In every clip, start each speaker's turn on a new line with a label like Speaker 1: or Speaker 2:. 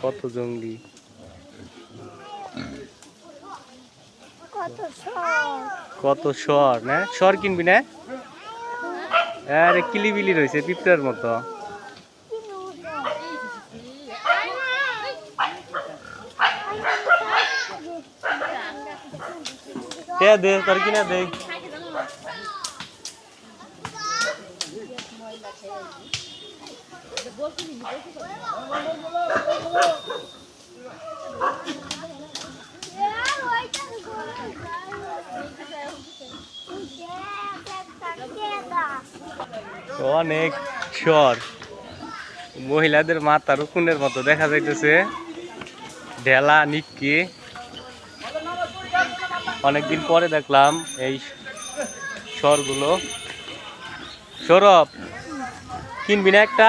Speaker 1: কত জঙ্গলি, কত সর না, সর কিনবি না? আরে কিলিবিলি রয়েছে পিঁপড়ার মতো। দে তোর কিনা দে। অনেক সর, মহিলাদের মাথা রুকুনের মতো দেখা যাইতেছে। ঢেলা নিক্কি, অনেকদিন পরে দেখলাম এই সরগুলো। সৌরভ কিনবি না একটা?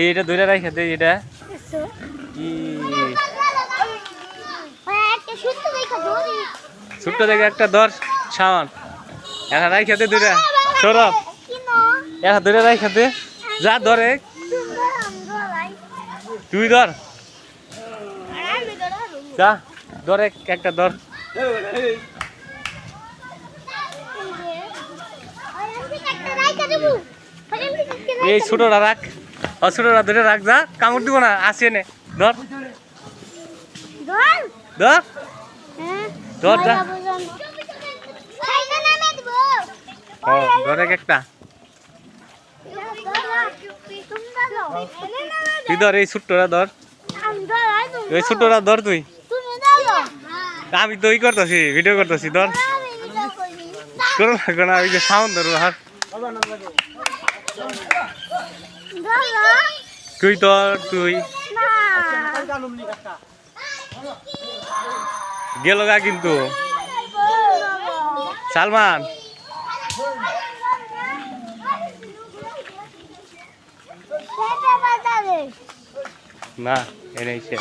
Speaker 1: এইটা ধরে রাখা দে। এটা কি ছোট্ট দেখে একটা ধর সামান, একটা রাখা দে দুইটা। সৌরভ একটা ধরে রাখা দে, যা ধরে তুই ধর, যা ধরে একটা ধর। এই ছোটরা রাখ, ছোটরা ধরে রাখ, যা কামড় দিব না, আসে নে ধর ধর ধর, যা ধরে একটা তুই ধর, এই ছোট্টরা ধর, এই ছোটরা ধর তুই। আমি তো ই করতেছি, ভিডিও করতেছি, ধর করো লাগবে না, ওই যে সাউন্ড ধরো। হার তুই ধর, তুই গেল গা কিন্তু সালমান। না এনেছে।